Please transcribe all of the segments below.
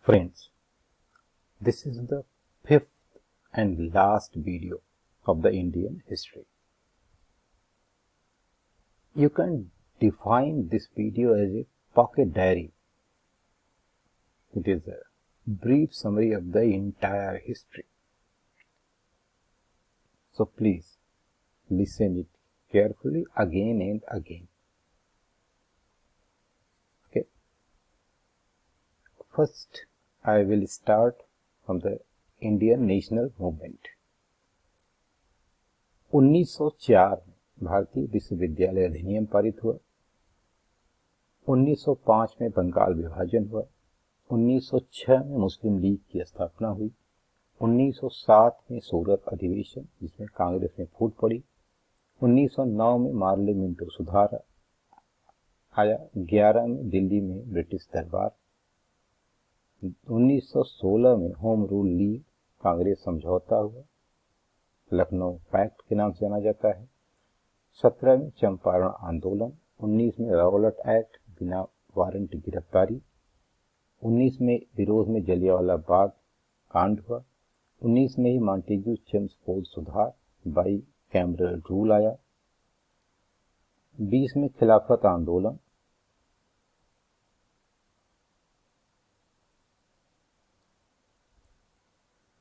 Friends, this is the fifth and last video of the Indian history. You can define this video as a pocket diary. It is a brief summary of the entire history. So please listen it carefully again and again. Okay. First, I will start from the Indian National Movement. 1904 में भारतीय विश्वविद्यालय अधिनियम पारित हुआ। 1905 में बंगाल विभाजन हुआ। 1906 में मुस्लिम लीग की स्थापना हुई। 1907 में सूरत अधिवेशन जिसमें कांग्रेस में फूट पड़ी। 1909 में मार्ले मिंटो सुधार आया। 11 में दिल्ली में ब्रिटिश दरबार। 1916 में होम रूल लीग कांग्रेस समझौता हुआ, लखनऊ पैक्ट के नाम से जाना जाता है। 17 में चंपारण आंदोलन। 19 में रॉबर्ट एक्ट बिना वारंट गिरफ्तारी। 19 में विरोध में जलियांवाला बाग कांड हुआ। 19 में ही मॉन्टेग्यू चेम्सफोर्ड सुधार बाई कैमरल रूल आया। 20 में खिलाफत आंदोलन।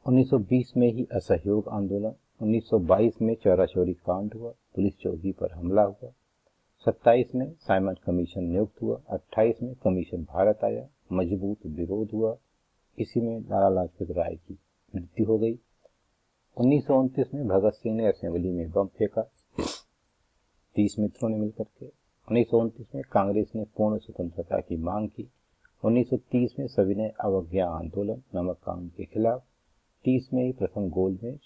1920 में ही असहयोग आंदोलन। 1922 में चौरा चौरी कांड हुआ, पुलिस चौकी पर हमला हुआ। 27 में साइमन कमीशन नियुक्त हुआ। 28 में कमीशन भारत आया, मजबूत विरोध हुआ। इसी में लाला लाजपत राय की मृत्यु हो गई। 1929 में भगत सिंह ने असेंबली में बम फेंका 30 मित्रों ने मिलकर के। 1929 में कांग्रेस ने पूर्ण स्वतंत्रता की मांग की। 1930 में सविनय अवज्ञा आंदोलन नमक कानून के खिलाफ। 30 में ही प्रथम गोलमेज,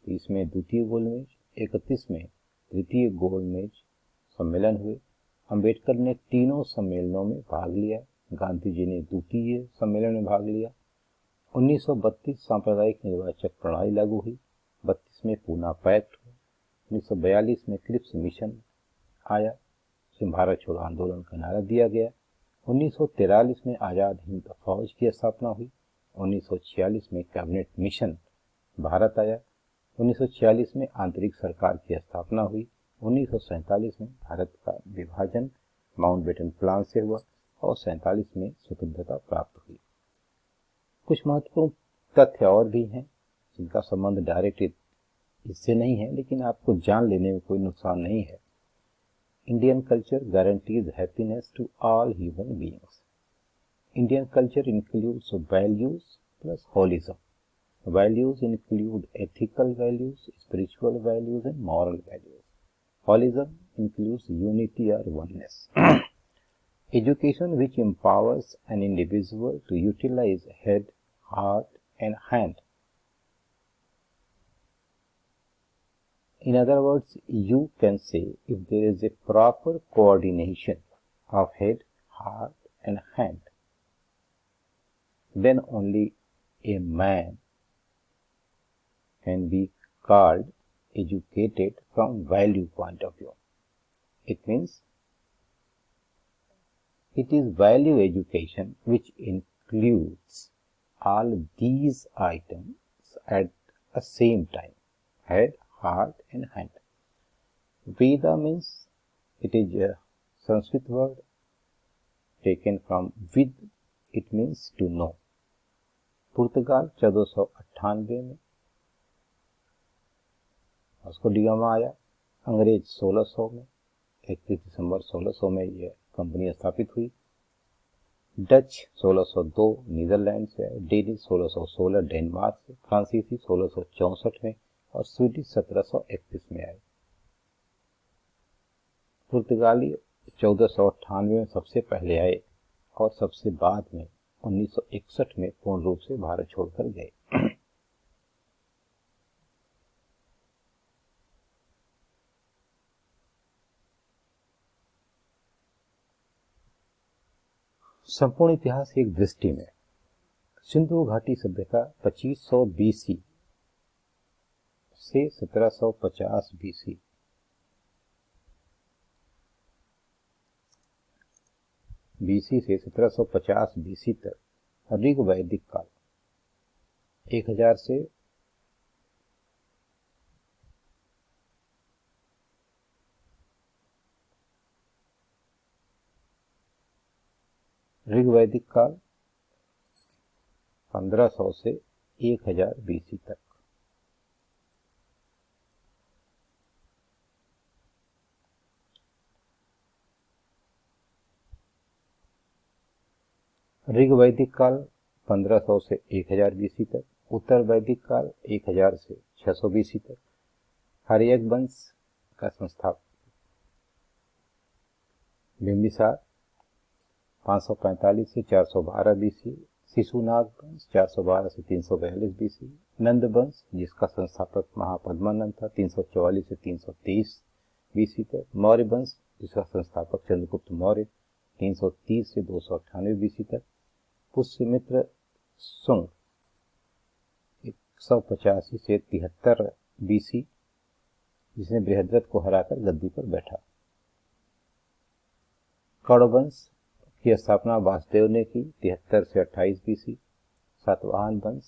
30 में द्वितीय गोलमेज, 31 में तृतीय गोलमेज सम्मेलन हुए। अंबेडकर ने तीनों सम्मेलनों में भाग लिया। गांधी जी ने द्वितीय सम्मेलन में भाग लिया। 1932 सांप्रदायिक निर्वाचक प्रणाली लागू हुई। 32 में पूना पैक्ट हुआ। 1942 में क्रिप्स मिशन आया, जिसमें भारत छोड़ो आंदोलन का नारा दिया गया। 1943 में आजाद हिंद फौज की स्थापना हुई। 1946 में कैबिनेट मिशन भारत आया। 1946 में आंतरिक सरकार की स्थापना हुई। 1947 में भारत का विभाजन माउंटबेटन प्लान से हुआ और 47 में स्वतंत्रता प्राप्त हुई। कुछ महत्वपूर्ण तथ्य और भी हैं जिनका संबंध डायरेक्ट इससे नहीं है, लेकिन आपको जान लेने में कोई नुकसान नहीं है। Indian culture guarantees happiness to all human beings. Indian culture includes values plus holism. Values include ethical values, spiritual values, and moral values. Holism includes unity or oneness. Education which empowers an individual to utilize head, heart, and hand. In other words, you can say if there is a proper coordination of head, heart, and hand, then only a man can be called educated from value point of view. It means it is value education which includes all these items at the same time: head, heart, and hand. Veda means it is a Sanskrit word taken from vid. It means to know. पुर्तगाल 1498 में Vasco D gamma आया। अंग्रेज 1600 में, 31 दिसंबर 1600 में यह company स्थापित हुई। Dutch 1602 Netherlands से आए। डेनिश 1616 डेनमार्क से। फ्रांसीसी 1664 में और स्वीडिश 1731 में आए। पुर्तगाली 1498 में सबसे पहले आए और सबसे बाद में 1961 में पूर्ण रूप से भारत छोड़कर गए। संपूर्ण इतिहास एक दृष्टि में सिंधु घाटी सभ्यता 2500 बीसी से 1750 बीसी बीसी से 1750 बीसी तक ऋग वैदिक काल 1000 से ऋग वैदिक काल 1500 से 1000 BC तक। ऋग वैदिक काल 1500 से 1000 BC तक। उत्तर वैदिक काल 1000 से 600 BC तक। हर्यक वंश का संस्थापक बिंबिसार 545 से 412 BC। शिशुनाग वंश 412 से 342 BC। नंद वंश जिसका संस्थापक महापद्मानंद था 344 से 323 BC तक। मौर्य वंश जिसका संस्थापक चंद्रगुप्त मौर्य 330 से 298 BC तक। पुष्यमित्र सुंग 185 से 73 BC जिसने बृहद्रथ को हराकर गद्दी पर बैठा। कौड़वंश की स्थापना वासुदेव ने की 73 से 28 BC। सातवाहन वंश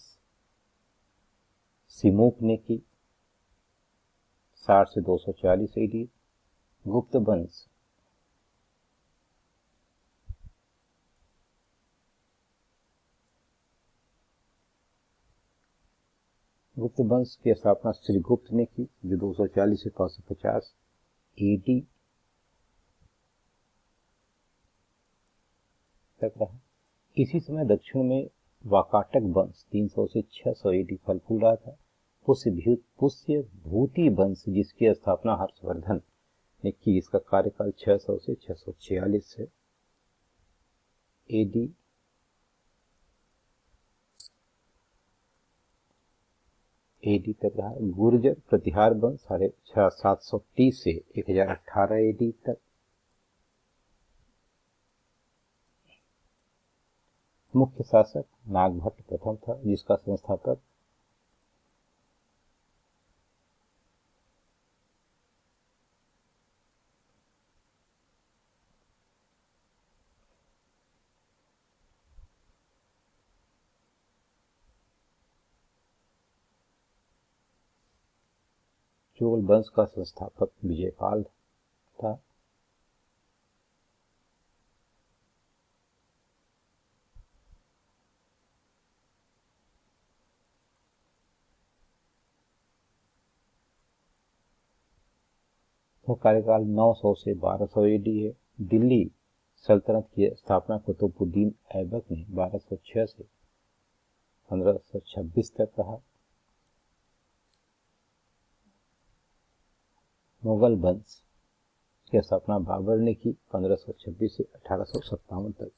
सिमुक ने की 60 से 240 AD। गुप्त वंश की स्थापना श्रीगुप्त ने की जो 240 से 550 AD तक रहा। इसी समय दक्षिण में वाकाटक वंश 300 से 600 AD फल फूल रहा था। पुष्य भूति वंश जिसकी स्थापना हर्षवर्धन ने की, इसका कार्यकाल 600 से 646 से AD तक रहा। गुर्जर प्रतिहार वंश 730 से 1018 AD तक। मुख्य शासक नागभट्ट प्रथम था जिसका संस्थापक चोल वंश का संस्थापक विजयपाल था। कार्यकाल 900 से 1200 AD है। दिल्ली सल्तनत की स्थापना कुतुबुद्दीन ऐबक ने 1206 से 1526 तक रहा। मुगल वंश की स्थापना बाबर ने की 1526 से 1857 तक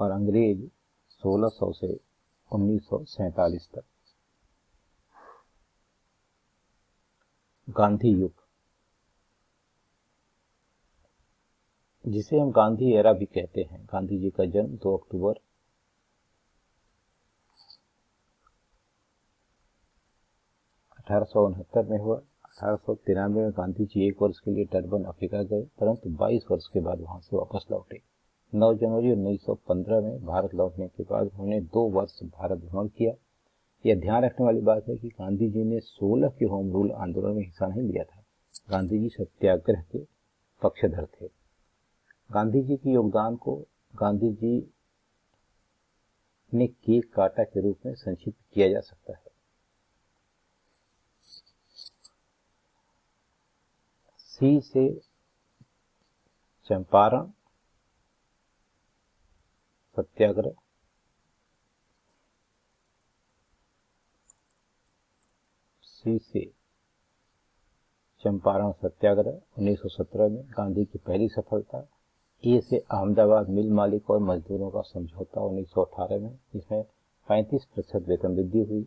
और अंग्रेज 1600 से 1947 तक। गांधी युग जिसे हम गांधी एरा भी कहते हैं। गांधी जी का जन्म 2 अक्टूबर 1869 में हुआ। 1893 में गांधी जी 1 वर्ष के लिए टर्बन अफ्रीका गए, परंतु 22 वर्ष के बाद वहां से वापस लौटे। 9 जनवरी 1915 में भारत लौटने के बाद उन्होंने 2 वर्ष भारत भ्रमण किया। यह ध्यान रखने वाली बात है कि गांधी जी ने 16 के होम रूल आंदोलन में हिस्सा नहीं लिया था। गांधी जी सत्याग्रह के पक्षधर थे। गांधी जी के योगदान को गांधी जी ने केक काटा के रूप में संक्षिप्त किया जा सकता है। सी से चंपारण सत्याग्रह, सी से चंपारण सत्याग्रह 1917 में गांधी की पहली सफलता। ए से अहमदाबाद मिल मालिक और मजदूरों का समझौता 1918 में, जिसमें 35% वेतन वृद्धि हुई।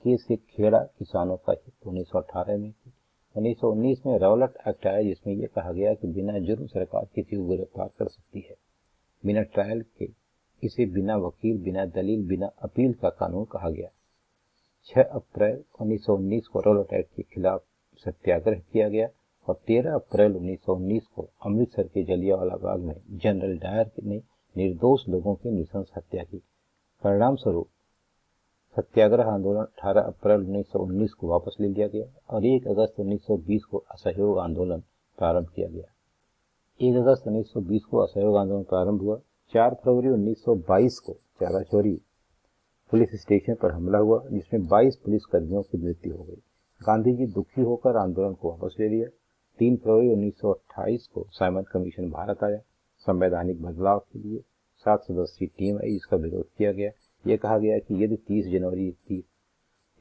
के से खेड़ा किसानों का हित 1918 में की। 1919 में रौलट एक्ट आया जिसमें यह कहा गया कि बिना जुर्म सरकार किसी को गिरफ्तार कर सकती है, बिना ट्रायल के। इसे बिना वकील, बिना दलील, बिना अपील का कानून कहा गया। 6 अप्रैल 1919 को रौलट एक्ट के खिलाफ सत्याग्रह किया गया और 13 अप्रैल 1919 को अमृतसर के जलियांवाला बाग में जनरल डायर ने निर्दोष लोगों की नृशंस हत्या की। परिणाम स्वरूप सत्याग्रह आंदोलन 18 अप्रैल 1919 को वापस ले लिया गया और 1 अगस्त 1920 को असहयोग आंदोलन प्रारंभ किया गया। 1 अगस्त 1920 को असहयोग आंदोलन प्रारंभ हुआ। 4 फरवरी 1922 को चाराचौरी पुलिस स्टेशन पर हमला हुआ, जिसमें 22 पुलिसकर्मियों की मृत्यु हो गई। गांधी जी दुखी होकर आंदोलन को वापस ले लिया। 3 फरवरी 1928 को साइमन कमीशन भारत आया। संवैधानिक बदलाव के लिए 7 सदस्यीय टीम आई, जिसका विरोध किया गया। यह कहा गया कि यदि 30 जनवरी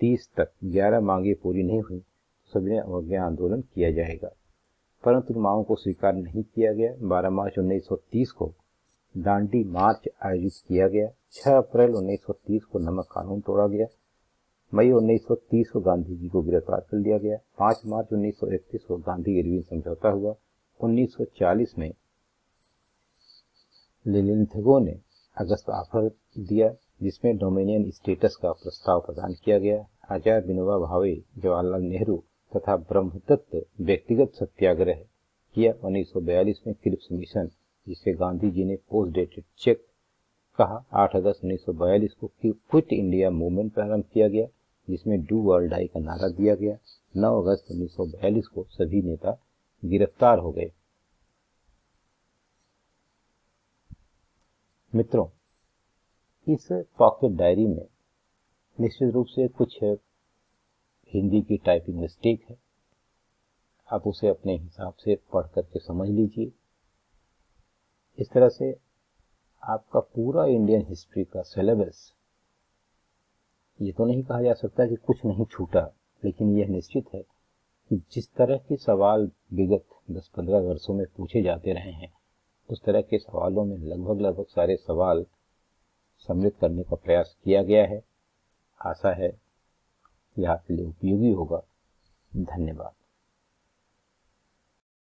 30 तक 11 मांगे पूरी नहीं हुई तो सविनय अवज्ञा आंदोलन किया जाएगा, परंतु मांगों को स्वीकार नहीं किया गया। 12 मार्च 1930 को दांडी मार्च आयोजित किया गया। 6 अप्रैल 1930 को नमक कानून तोड़ा गया। मई 1930 को गांधी जी को गिरफ्तार कर लिया गया। 5 मार्च 1931 को गांधी इरविन समझौता हुआ। 1940 में लिलिंथगो ने अगस्त ऑफर दिया, जिसमें डोमिनियन स्टेटस का प्रस्ताव प्रदान किया गया। आचार्य विनोबा भावे, जवाहरलाल नेहरू तथा ब्रह्मदत्त व्यक्तिगत सत्याग्रह किया। 1942 में क्रिप्स मिशन, जिसे गांधी जी ने पोस्ट डेटेड चेक कहा। 8 अगस्त 1942 को क्विट इंडिया मूवमेंट प्रारंभ किया गया, जिसमें डू और डाई का नारा दिया गया। 9 अगस्त 1942 को सभी नेता गिरफ्तार हो गए। मित्रों, इस पॉकेट डायरी में निश्चित रूप से कुछ हिंदी की टाइपिंग मिस्टेक है। आप उसे अपने हिसाब से पढ़ करके समझ लीजिए। इस तरह से आपका पूरा इंडियन हिस्ट्री का सिलेबस, ये तो नहीं कहा जा सकता कि कुछ नहीं छूटा, लेकिन यह निश्चित है कि जिस तरह के सवाल विगत 10-15 वर्षों में पूछे जाते रहे हैं, उस तरह के सवालों में लगभग सारे सवाल सम्मिलित करने का प्रयास किया गया है। आशा है यह आपके लिए उपयोगी होगा। धन्यवाद।